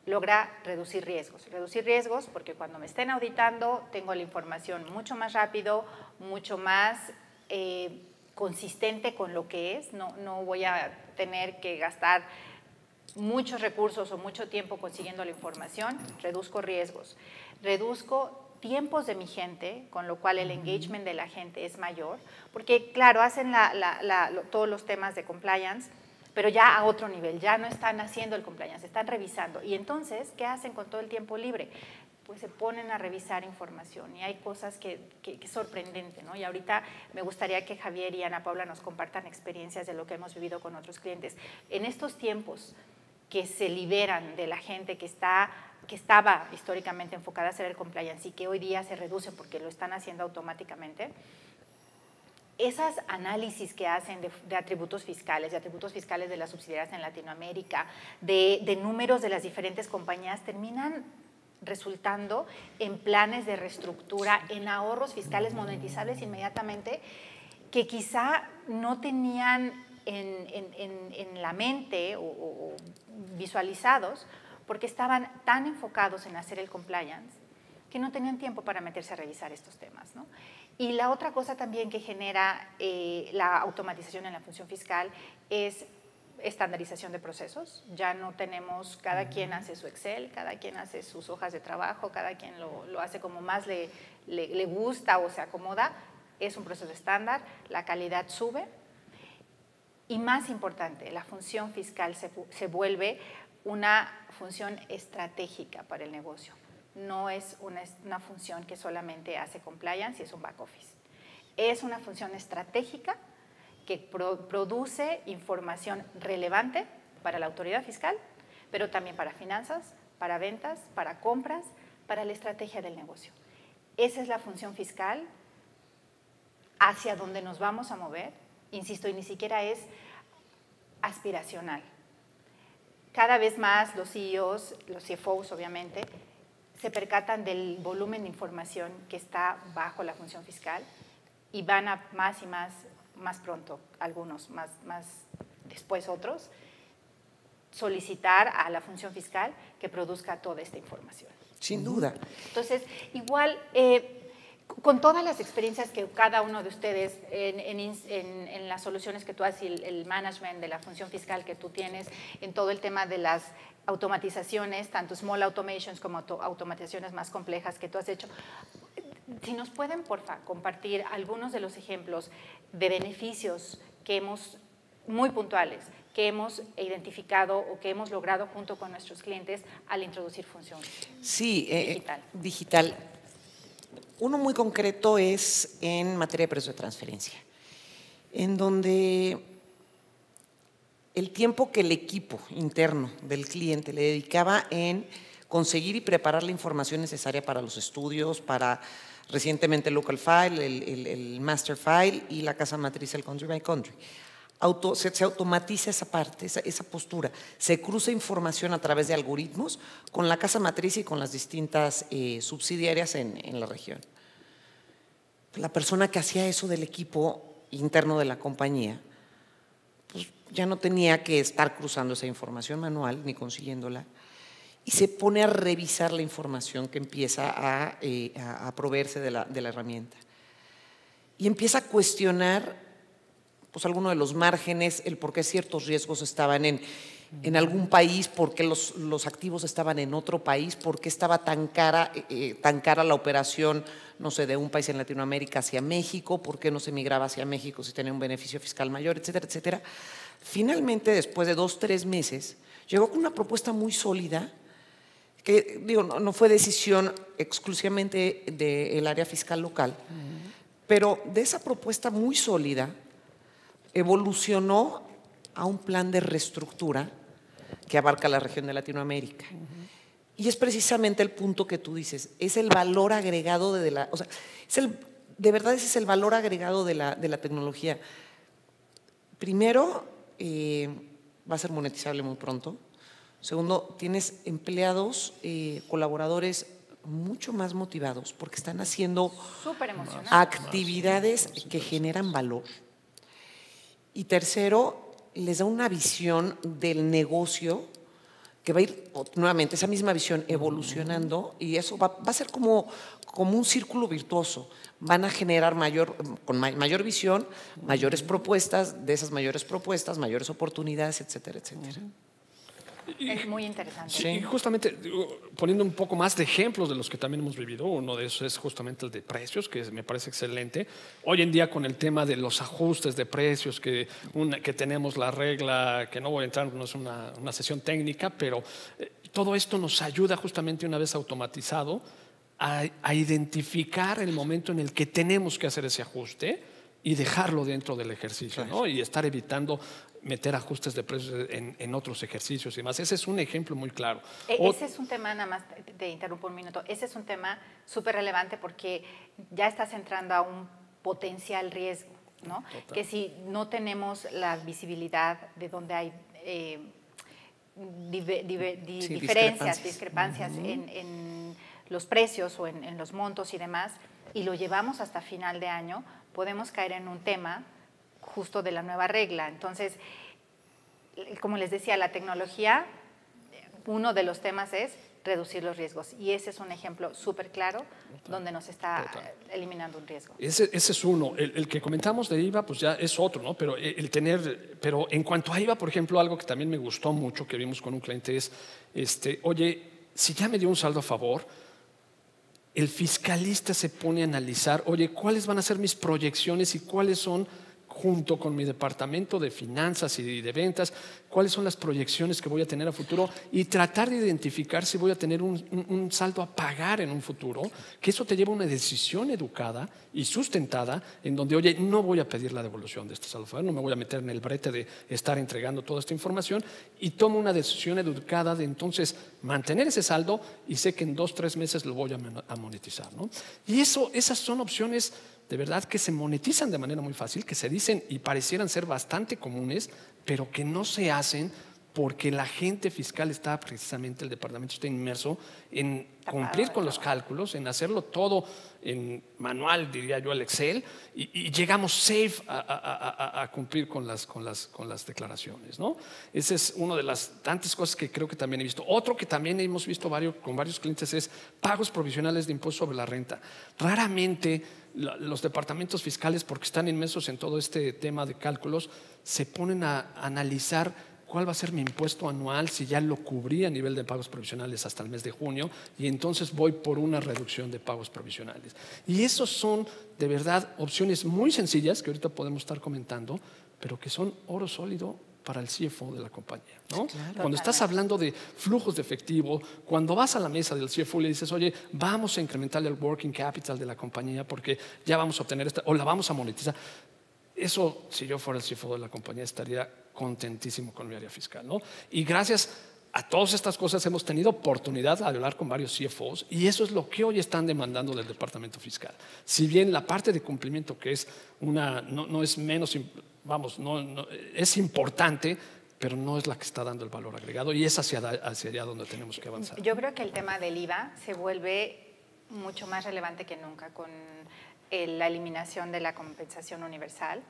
logra reducir riesgos porque cuando me estén auditando tengo la información mucho más rápido, mucho más consistente con lo que es, no voy a tener que gastar muchos recursos o mucho tiempo consiguiendo la información, reduzco riesgos, reduzco tiempos de mi gente, con lo cual el engagement de la gente es mayor, porque claro, hacen todos los temas de compliance, pero ya a otro nivel, ya no están haciendo el compliance, están revisando. Y entonces, ¿qué hacen con todo el tiempo libre? Pues se ponen a revisar información y hay cosas que es sorprendente, ¿no? Y ahorita me gustaría que Javier y Ana Paula nos compartan experiencias de lo que hemos vivido con otros clientes. En estos tiempos que se liberan de la gente que estaba históricamente enfocada a hacer el compliance y que hoy día se reducen porque lo están haciendo automáticamente, esos análisis que hacen de atributos fiscales de las subsidiarias en Latinoamérica, de números de las diferentes compañías, terminan resultando en planes de reestructura, en ahorros fiscales monetizables inmediatamente, que quizá no tenían en la mente o visualizados, porque estaban tan enfocados en hacer el compliance que no tenían tiempo para meterse a revisar estos temas, ¿no? Y la otra cosa también que genera la automatización en la función fiscal es estandarización de procesos. Ya no tenemos, cada quien hace su Excel, cada quien hace sus hojas de trabajo, cada quien lo hace como más le gusta o se acomoda. Es un proceso estándar, la calidad sube. Y más importante, la función fiscal se vuelve una función estratégica para el negocio. No es una función que solamente hace compliance y es un back office. Es una función estratégica que produce información relevante para la autoridad fiscal, pero también para finanzas, para ventas, para compras, para la estrategia del negocio. Esa es la función fiscal hacia donde nos vamos a mover, insisto, y ni siquiera es aspiracional. Cada vez más los CEOs, los CFOs obviamente, se percatan del volumen de información que está bajo la función fiscal y van a más y más pronto, algunos, más después otros, solicitar a la función fiscal que produzca toda esta información. Sin duda. Entonces, igual, con todas las experiencias que cada uno de ustedes en las soluciones que tú haces, el management de la función fiscal que tú tienes, en todo el tema de las automatizaciones, tanto small automations como automatizaciones más complejas que tú has hecho, si nos pueden, porfa, compartir algunos de los ejemplos de beneficios muy puntuales, que hemos identificado o que hemos logrado junto con nuestros clientes al introducir función digital. Uno muy concreto es en materia de precios de transferencia, en donde el tiempo que el equipo interno del cliente le dedicaba en conseguir y preparar la información necesaria para los estudios, para recientemente el local file, el master file y la casa matriz, el country by country. Se automatiza esa parte, esa postura. Se cruza información a través de algoritmos con la casa matriz y con las distintas subsidiarias en la región. La persona que hacía eso del equipo interno de la compañía, pues ya no tenía que estar cruzando esa información manual ni consiguiéndola. y se pone a revisar la información que empieza a proveerse de la herramienta. Y empieza a cuestionar pues, algunos de los márgenes, el por qué ciertos riesgos estaban en algún país, por qué los activos estaban en otro país, por qué estaba tan cara la operación, no sé, de un país en Latinoamérica hacia México, por qué no se migraba hacia México si tenía un beneficio fiscal mayor, etcétera, etcétera. Finalmente, después de 2, 3 meses, llegó con una propuesta muy sólida, que digo, no fue decisión exclusivamente del área fiscal local, pero de esa propuesta muy sólida evolucionó a un plan de reestructura que abarca la región de Latinoamérica. Y es precisamente el punto que tú dices, es el valor agregado o sea, de verdad ese es el valor agregado de la tecnología. Primero, va a ser monetizable muy pronto. Segundo, tienes empleados, colaboradores mucho más motivados porque están haciendo actividades que generan valor. Y tercero, les da una visión del negocio que va a ir, nuevamente, esa misma visión evolucionando y eso va a ser como un círculo virtuoso. Van a generar con mayor visión, mayores propuestas, de esas mayores propuestas, mayores oportunidades, etcétera, etcétera. Es muy interesante. Sí, y justamente poniendo un poco más de ejemplos de los que también hemos vivido, uno de esos es justamente el de precios, que me parece excelente. Hoy en día con el tema de los ajustes de precios, que tenemos la regla, que no voy a entrar, no es una sesión técnica, pero todo esto nos ayuda justamente una vez automatizado a identificar el momento en el que tenemos que hacer ese ajuste y dejarlo dentro del ejercicio, ¿no? Y estar evitando meter ajustes de precios en otros ejercicios y más. Ese es un ejemplo muy claro. Ese es un tema, nada más te interrumpo un minuto, ese es un tema súper relevante porque ya estás entrando a un potencial riesgo, ¿no? Total. Que si no tenemos la visibilidad de donde hay discrepancias en los precios o en los montos y demás, y lo llevamos hasta final de año, podemos caer en un tema justo de la nueva regla. Entonces, como les decía, la tecnología, uno de los temas es reducir los riesgos y ese es un ejemplo súper claro donde nos está eliminando un riesgo. Ese es uno. El que comentamos de IVA, pues ya es otro, ¿no? Pero pero en cuanto a IVA, por ejemplo, algo que también me gustó mucho que vimos con un cliente es, oye, si ya me dio un saldo a favor, el fiscalista se pone a analizar, oye, ¿cuáles van a ser mis proyecciones y cuáles son, junto con mi departamento de finanzas y de ventas, cuáles son las proyecciones que voy a tener a futuro y tratar de identificar si voy a tener un saldo a pagar en un futuro, que eso te lleva a una decisión educada y sustentada en donde, oye, no voy a pedir la devolución de este saldo a favor, no me voy a meter en el brete de estar entregando toda esta información y tomo una decisión educada de entonces mantener ese saldo y sé que en 2 o 3 meses lo voy a monetizar, ¿no? Y esas son opciones de verdad que se monetizan de manera muy fácil, que se dicen y parecieran ser bastante comunes, pero que no se hacen porque la gente fiscal está precisamente, el departamento está inmerso en cumplir con los cálculos, en hacerlo todo en manual, diría yo, el Excel, y llegamos safe a cumplir con las declaraciones, ¿no? Esa es una de las tantas cosas que creo que también he visto. Otro que también hemos visto con varios clientes es pagos provisionales de impuesto sobre la renta. Raramente los departamentos fiscales, porque están inmersos en todo este tema de cálculos, se ponen a analizar cuál va a ser mi impuesto anual si ya lo cubrí a nivel de pagos provisionales hasta el mes de junio y entonces voy por una reducción de pagos provisionales. Y esos son de verdad opciones muy sencillas que ahorita podemos estar comentando, pero que son oro sólido para el CFO de la compañía, ¿no? Claro. Cuando estás hablando de flujos de efectivo, cuando vas a la mesa del CFO y le dices, oye, vamos a incrementar el working capital de la compañía porque ya vamos a obtener esta, o la vamos a monetizar. Eso, si yo fuera el CFO de la compañía, estaría contentísimo con mi área fiscal, ¿no? Y gracias a todas estas cosas hemos tenido oportunidad de hablar con varios CFOs y eso es lo que hoy están demandando del departamento fiscal. Si bien la parte de cumplimiento, que es no es menos, vamos, no, es importante, pero no es la que está dando el valor agregado y es hacia allá donde tenemos que avanzar. Yo creo que el tema del IVA se vuelve mucho más relevante que nunca con la eliminación de la compensación universal.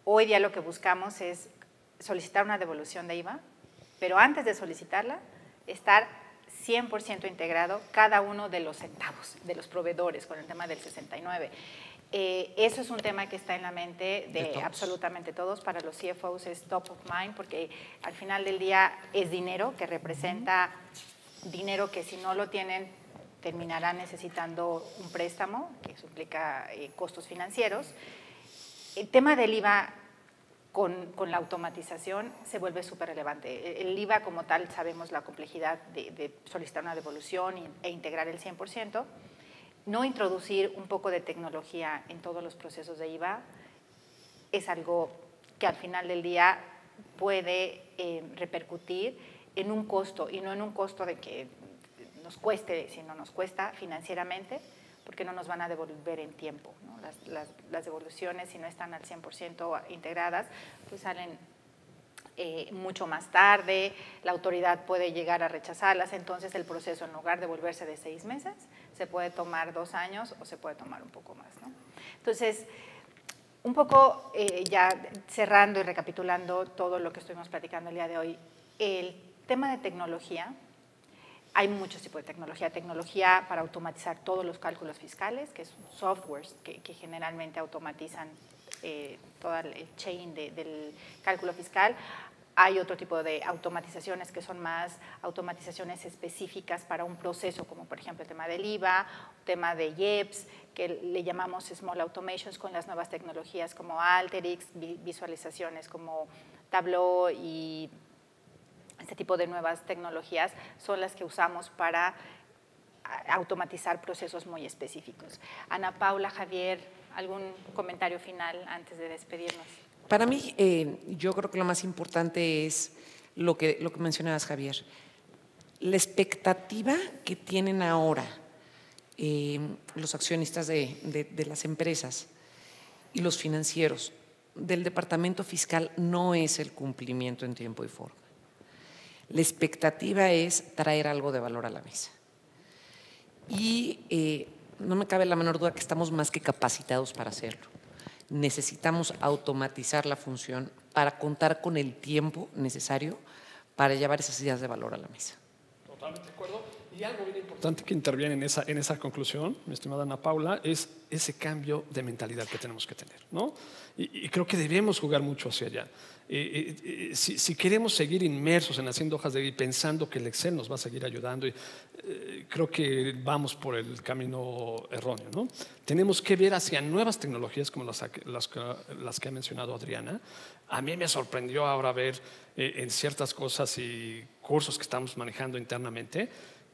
Hoy día lo que buscamos es solicitar una devolución de IVA, pero antes de solicitarla, estar 100% integrado cada uno de los centavos de los proveedores con el tema del 69. Eso es un tema que está en la mente de absolutamente todos. Para los CFOs es top of mind porque al final del día es dinero que representa dinero que si no lo tienen terminarán necesitando un préstamo, que eso implica costos financieros. El tema del IVA con la automatización se vuelve súper relevante. El IVA como tal sabemos la complejidad de solicitar una devolución e integrar el 100%. No introducir un poco de tecnología en todos los procesos de IVA es algo que al final del día puede repercutir en un costo, y no en un costo de que nos cueste, sino nos cuesta financieramente, porque no nos van a devolver en tiempo, ¿no? Las devoluciones, si no están al 100% integradas, pues salen mucho más tarde, la autoridad puede llegar a rechazarlas, entonces el proceso en lugar de volverse de 6 meses, se puede tomar 2 años o se puede tomar un poco más, ¿no? Entonces, un poco ya cerrando y recapitulando todo lo que estuvimos platicando el día de hoy, el tema de tecnología, hay muchos tipos de tecnología. Tecnología para automatizar todos los cálculos fiscales, que es softwares que generalmente automatizan todo el chain del cálculo fiscal. Hay otro tipo de automatizaciones que son más automatizaciones específicas para un proceso, como por ejemplo el tema del IVA, tema de IEPS, que le llamamos Small Automations con las nuevas tecnologías como Alteryx, visualizaciones como Tableau y este tipo de nuevas tecnologías son las que usamos para automatizar procesos muy específicos. Ana Paula, Javier, ¿algún comentario final antes de despedirnos? Para mí, yo creo que lo más importante es lo que mencionabas, Javier. La expectativa que tienen ahora los accionistas de las empresas y los financieros del departamento fiscal no es el cumplimiento en tiempo y forma. La expectativa es traer algo de valor a la mesa. Y no me cabe la menor duda que estamos más que capacitados para hacerlo. Necesitamos automatizar la función para contar con el tiempo necesario para llevar esas ideas de valor a la mesa. Totalmente de acuerdo. Y algo bien importante que interviene en esa conclusión, mi estimada Ana Paula, es ese cambio de mentalidad que tenemos que tener, ¿no? Y creo que debemos jugar mucho hacia allá. Si queremos seguir inmersos en haciendo hojas de vida y pensando que el Excel nos va a seguir ayudando, creo que vamos por el camino erróneo, ¿no? Tenemos que ver hacia nuevas tecnologías como las que ha mencionado Adriana. A mí me sorprendió ahora ver en ciertas cosas y cursos que estamos manejando internamente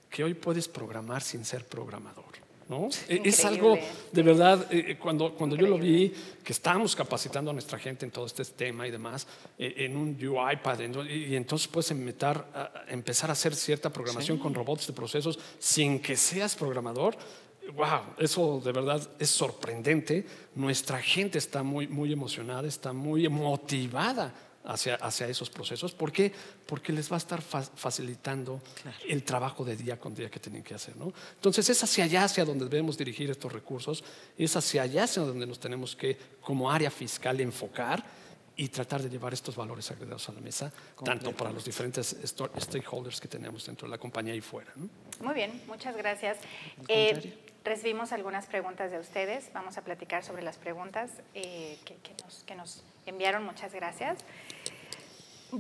que hoy puedes programar sin ser programador, ¿no? Es algo de verdad, cuando yo lo vi, que estábamos capacitando a nuestra gente en todo este tema y demás, en un UiPath, y entonces puedes empezar a hacer cierta programación con robots de procesos sin que seas programador. Wow, eso de verdad es sorprendente. Nuestra gente está muy emocionada, está muy motivada hacia esos procesos. ¿Por qué? Porque les va a estar facilitando el trabajo de día con día que tienen que hacer, ¿no? Entonces es hacia allá hacia donde debemos dirigir estos recursos, es hacia allá hacia donde nos tenemos que, como área fiscal, enfocar y tratar de llevar estos valores agregados a la mesa, tanto para los diferentes stakeholders que tenemos dentro de la compañía y fuera, ¿no? Muy bien, muchas gracias. Recibimos algunas preguntas de ustedes. Vamos a platicar sobre las preguntas que nos enviaron. Muchas gracias.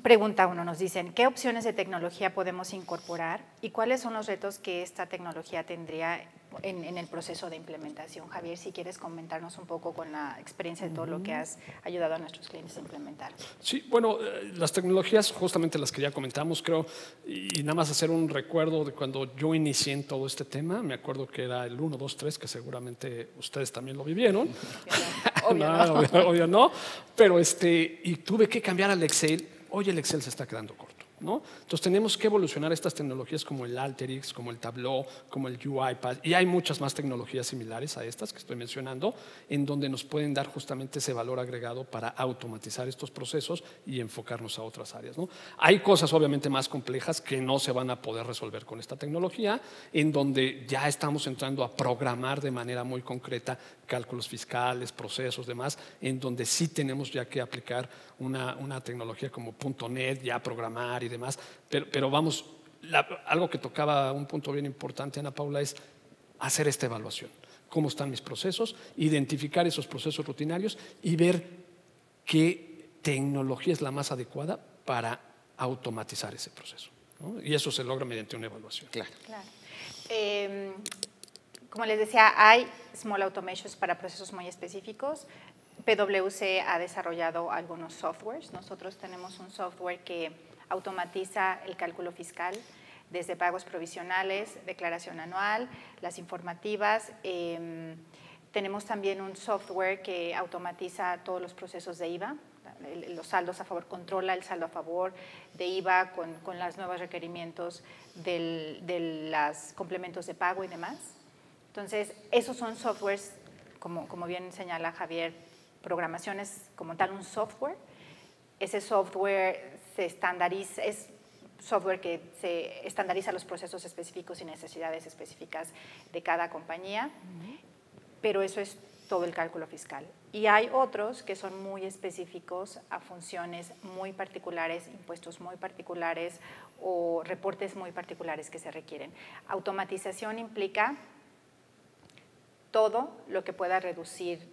Pregunta 1, nos dicen, ¿qué opciones de tecnología podemos incorporar y cuáles son los retos que esta tecnología tendría en el proceso de implementación? Javier, si quieres comentarnos un poco con la experiencia de todo lo que has ayudado a nuestros clientes a implementar. Sí, bueno, las tecnologías, justamente las que ya comentamos, creo, y nada más hacer un recuerdo de cuando yo inicié en todo este tema, me acuerdo que era el 1, 2, 3, que seguramente ustedes también lo vivieron. Obvio no, pero y tuve que cambiar al Excel. Hoy el Excel se está quedando corto, ¿no? Entonces tenemos que evolucionar estas tecnologías como el Alteryx, como el Tableau, como el UiPath, y hay muchas más tecnologías similares a estas que estoy mencionando, en donde nos pueden dar justamente ese valor agregado para automatizar estos procesos y enfocarnos a otras áreas, ¿no? Hay cosas obviamente más complejas que no se van a poder resolver con esta tecnología, en donde ya estamos entrando a programar de manera muy concreta cálculos fiscales, procesos, demás, en donde sí tenemos ya que aplicar una tecnología como .NET, ya programar y demás, pero vamos, algo que tocaba un punto bien importante, Ana Paula, es hacer esta evaluación. ¿Cómo están mis procesos? Identificar esos procesos rutinarios y ver qué tecnología es la más adecuada para automatizar ese proceso, ¿no? Y eso se logra mediante una evaluación. Claro. Claro. Como les decía, hay small automations para procesos muy específicos. PwC ha desarrollado algunos softwares. Nosotros tenemos un software que automatiza el cálculo fiscal desde pagos provisionales, declaración anual, las informativas. Tenemos también un software que automatiza todos los procesos de IVA, los saldos a favor, controla el saldo a favor de IVA con los nuevos requerimientos de los complementos de pago y demás. Entonces, esos son softwares, como bien señala Javier, programación es como tal un software. Ese software se estandariza, es software que se estandariza los procesos específicos y necesidades específicas de cada compañía, pero eso es todo el cálculo fiscal. Y hay otros que son muy específicos a funciones muy particulares, impuestos muy particulares o reportes muy particulares que se requieren. Automatización implica todo lo que pueda reducir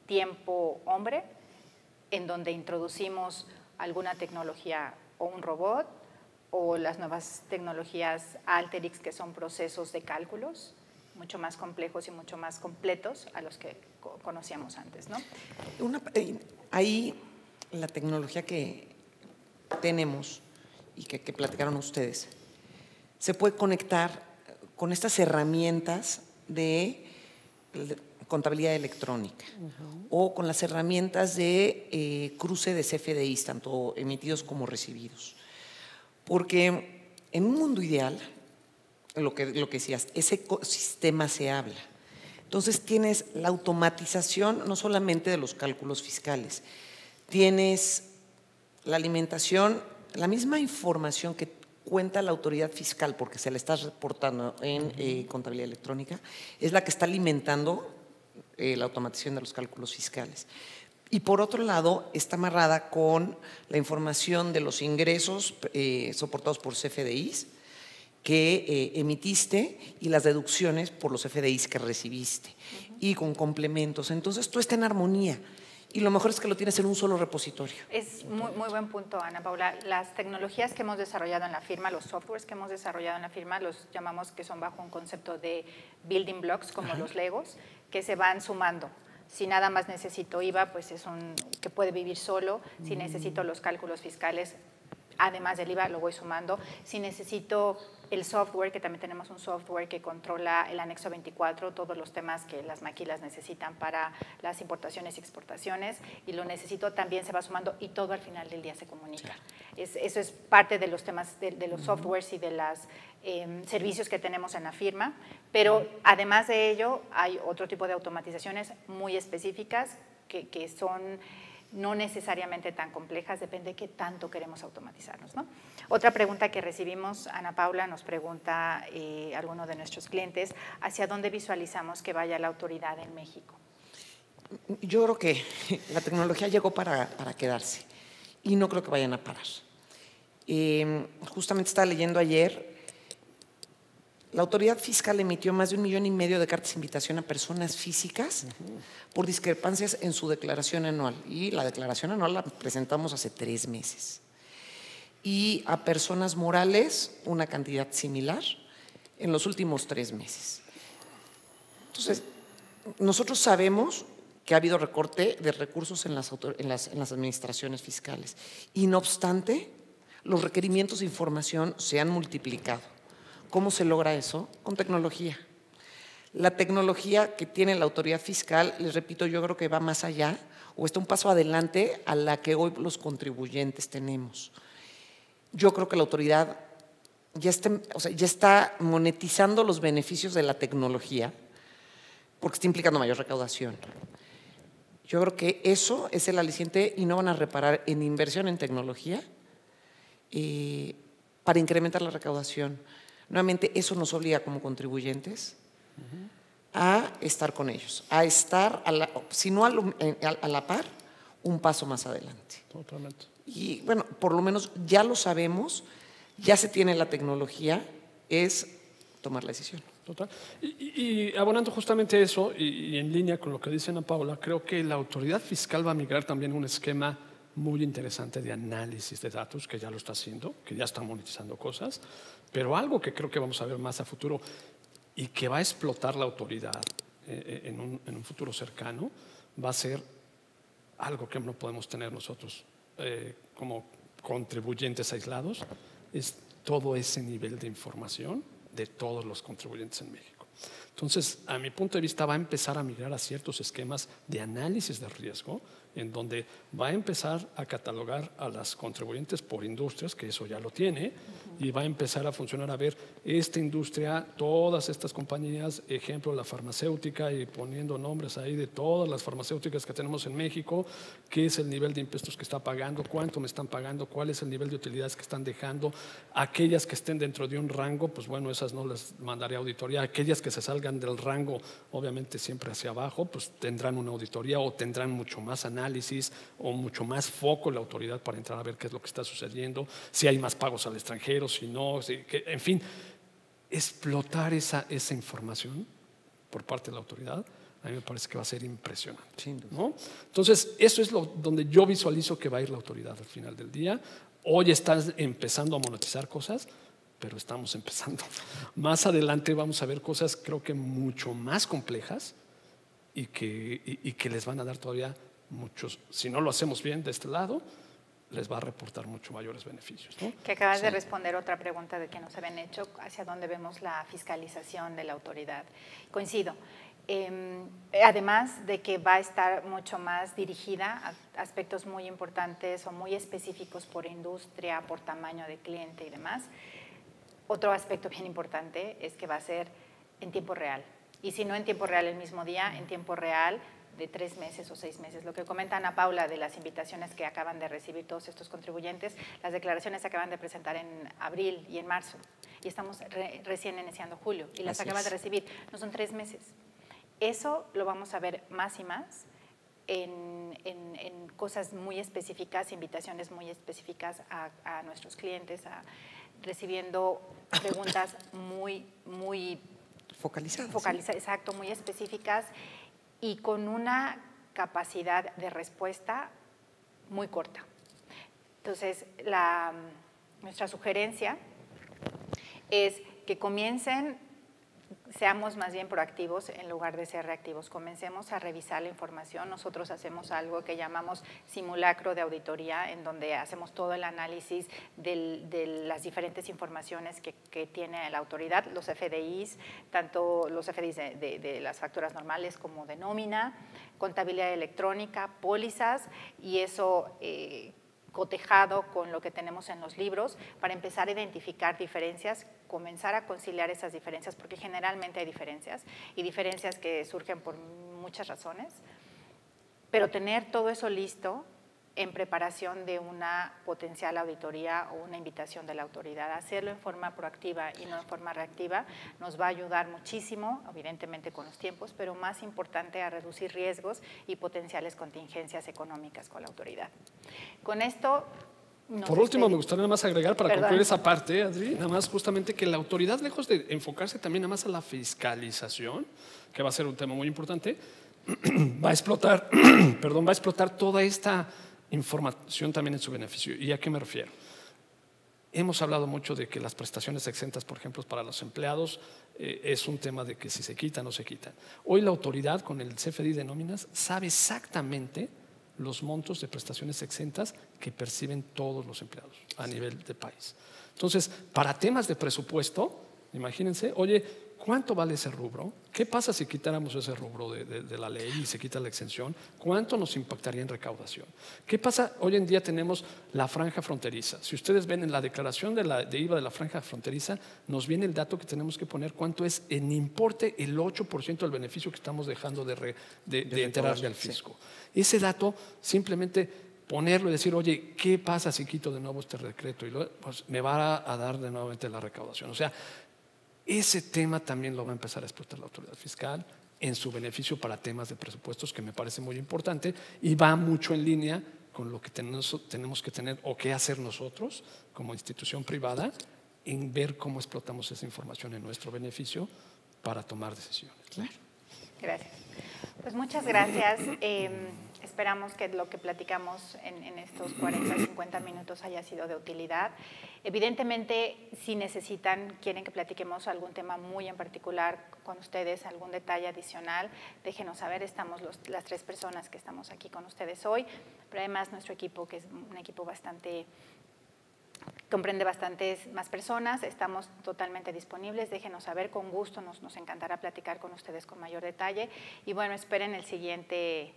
tiempo hombre, en donde introducimos alguna tecnología o un robot o las nuevas tecnologías Alteryx, que son procesos de cálculos mucho más complejos y mucho más completos a los que conocíamos antes, ¿no? Ahí la tecnología que tenemos y que platicaron ustedes se puede conectar con estas herramientas de contabilidad electrónica o con las herramientas de cruce de CFDIs, tanto emitidos como recibidos. Porque en un mundo ideal, lo que decías, ese ecosistema se habla. Entonces tienes la automatización no solamente de los cálculos fiscales, tienes la alimentación, la misma información que cuenta la autoridad fiscal, porque se le está reportando en contabilidad electrónica, es la que está alimentando la automatización de los cálculos fiscales. Y por otro lado, está amarrada con la información de los ingresos soportados por CFDIs que emitiste y las deducciones por los CFDIs que recibiste y con complementos. Entonces, todo está en armonía. Y lo mejor es que lo tienes en un solo repositorio. Es muy buen punto, Ana Paula. Las tecnologías que hemos desarrollado en la firma, los softwares que hemos desarrollado en la firma, los llamamos que son bajo un concepto de building blocks, como los Legos, que se van sumando. Si nada más necesito IVA, pues es un que puede vivir solo. Si necesito los cálculos fiscales, además del IVA, lo voy sumando. Si necesito el software, que también tenemos un software que controla el anexo 24, todos los temas que las maquilas necesitan para las importaciones y exportaciones, y lo necesito, también se va sumando y todo al final del día se comunica. Claro. Eso es parte de los temas de los softwares y de los servicios que tenemos en la firma, pero además de ello hay otro tipo de automatizaciones muy específicas que son no necesariamente tan complejas, depende de qué tanto queremos automatizarnos, ¿no? Otra pregunta que recibimos, Ana Paula nos pregunta alguno de nuestros clientes, ¿hacia dónde visualizamos que vaya la autoridad en México? Yo creo que la tecnología llegó para quedarse y no creo que vayan a parar. Justamente estaba leyendo ayer, la autoridad fiscal emitió más de 1,5 millones de cartas de invitación a personas físicas por discrepancias en su declaración anual. Y la declaración anual la presentamos hace 3 meses. Y a personas morales una cantidad similar en los últimos 3 meses. Entonces, nosotros sabemos que ha habido recorte de recursos en las administraciones fiscales. Y no obstante, los requerimientos de información se han multiplicado. ¿Cómo se logra eso? Con tecnología. La tecnología que tiene la autoridad fiscal, les repito, yo creo que va más allá o está un paso adelante a la que hoy los contribuyentes tenemos. Yo creo que la autoridad ya está monetizando los beneficios de la tecnología porque está implicando mayor recaudación. Yo creo que eso es el aliciente y no van a reparar en inversión en tecnología para incrementar la recaudación. Nuevamente, eso nos obliga como contribuyentes a estar con ellos, a estar, si no a la par, un paso más adelante. Totalmente. Y bueno, por lo menos ya lo sabemos, ya se tiene la tecnología, es tomar la decisión. Total. Y abonando justamente eso, y en línea con lo que dice Ana Paula, creo que la autoridad fiscal va a migrar también a un esquema muy interesante de análisis de datos, que ya lo está haciendo, que ya está monetizando cosas, pero algo que creo que vamos a ver más a futuro y que va a explotar la autoridad en un futuro cercano, va a ser algo que no podemos tener nosotros como contribuyentes aislados, es todo ese nivel de información de todos los contribuyentes en México. Entonces, a mi punto de vista, va a empezar a migrar a ciertos esquemas de análisis de riesgo, en donde va a empezar a catalogar a las contribuyentes por industrias, que eso ya lo tiene, y va a empezar a funcionar a ver esta industria, todas estas compañías, ejemplo, la farmacéutica, y poniendo nombres ahí de todas las farmacéuticas que tenemos en México, qué es el nivel de impuestos que está pagando, cuánto me están pagando, cuál es el nivel de utilidades que están dejando, aquellas que estén dentro de un rango, pues bueno, esas no las mandaré a auditoría, aquellas que se salgan del rango, obviamente siempre hacia abajo, pues tendrán una auditoría o tendrán mucho más análisis o mucho más foco la autoridad para entrar a ver qué es lo que está sucediendo, si hay más pagos al extranjero, si no, en fin, explotar esa información por parte de la autoridad, a mí me parece que va a ser impresionante, ¿no? Entonces, eso es donde yo visualizo que va a ir la autoridad al final del día. Hoy estás empezando a monetizar cosas, pero estamos empezando. Más adelante vamos a ver cosas, creo que mucho más complejas y que les van a dar todavía muchos, si no lo hacemos bien de este lado, les va a reportar mucho mayores beneficios, ¿no? Que acabas de responder otra pregunta de que nos habían hecho, hacia dónde vemos la fiscalización de la autoridad. Coincido. Además de que va a estar mucho más dirigida a aspectos muy importantes o muy específicos por industria, por tamaño de cliente y demás. Otro aspecto bien importante es que va a ser en tiempo real. Y si no en tiempo real el mismo día, en tiempo real de 3 meses o 6 meses. Lo que comenta Ana Paula de las invitaciones que acaban de recibir todos estos contribuyentes, las declaraciones se acaban de presentar en abril y en marzo. Y estamos recién iniciando julio y las acaban de recibir. No son 3 meses. Eso lo vamos a ver más y más en cosas muy específicas, invitaciones muy específicas a nuestros clientes, recibiendo preguntas muy focalizadas. Exacto, muy específicas y con una capacidad de respuesta muy corta. Entonces, nuestra sugerencia es que seamos más bien proactivos en lugar de ser reactivos. Comencemos a revisar la información. Nosotros hacemos algo que llamamos simulacro de auditoría, en donde hacemos todo el análisis de las diferentes informaciones que tiene la autoridad, los FDIs, tanto los FDIs de las facturas normales como de nómina, contabilidad electrónica, pólizas, y eso cotejado con lo que tenemos en los libros para empezar a identificar diferencias, comenzar a conciliar esas diferencias, porque generalmente hay diferencias y diferencias que surgen por muchas razones, pero tener todo eso listo en preparación de una potencial auditoría o una invitación de la autoridad. Hacerlo en forma proactiva y no en forma reactiva nos va a ayudar muchísimo, evidentemente con los tiempos, pero más importante a reducir riesgos y potenciales contingencias económicas con la autoridad. Con esto… Por último, me gustaría nada más agregar para concluir esa parte, Adri, nada más justamente que la autoridad, lejos de enfocarse también nada más a la fiscalización, que va a ser un tema muy importante, va a explotar, va a explotar toda esta información también en su beneficio. ¿Y a qué me refiero? Hemos hablado mucho de que las prestaciones exentas, por ejemplo, para los empleados, es un tema de que si se quitan o no se quitan. Hoy la autoridad con el CFDI de nóminas sabe exactamente los montos de prestaciones exentas que perciben todos los empleados a nivel de país. Entonces, para temas de presupuesto, imagínense, oye, ¿cuánto vale ese rubro? ¿Qué pasa si quitáramos ese rubro de la ley y se quita la exención? ¿Cuánto nos impactaría en recaudación? ¿Qué pasa? Hoy en día tenemos la franja fronteriza. Si ustedes ven en la declaración de IVA de la franja fronteriza, nos viene el dato que tenemos que poner cuánto es en importe el 8% del beneficio que estamos dejando de enterarle al fisco. Sí. Ese dato simplemente ponerlo y decir, oye, ¿qué pasa si quito de nuevo este decreto? Y pues me va a dar de nuevo la recaudación. O sea, ese tema también lo va a empezar a explotar la autoridad fiscal en su beneficio para temas de presupuestos, que me parece muy importante y va mucho en línea con lo que tenemos que tener o que hacer nosotros como institución privada en ver cómo explotamos esa información en nuestro beneficio para tomar decisiones. Claro. Gracias. Pues muchas gracias. Esperamos que lo que platicamos en estos 40, 50 minutos haya sido de utilidad. Evidentemente, si quieren que platiquemos algún tema muy en particular con ustedes, algún detalle adicional, déjenos saber. Estamos las 3 personas que estamos aquí con ustedes hoy, pero además nuestro equipo, que es un equipo comprende bastantes más personas, estamos totalmente disponibles, déjenos saber, con gusto nos encantará platicar con ustedes con mayor detalle. Y bueno, esperen el siguiente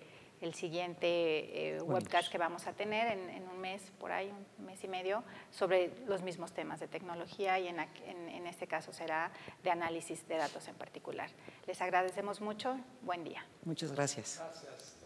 webcast que vamos a tener en un mes, por ahí, un mes y medio, sobre los mismos temas de tecnología y en este caso será de análisis de datos en particular. Les agradecemos mucho, buen día. Muchas gracias. Gracias.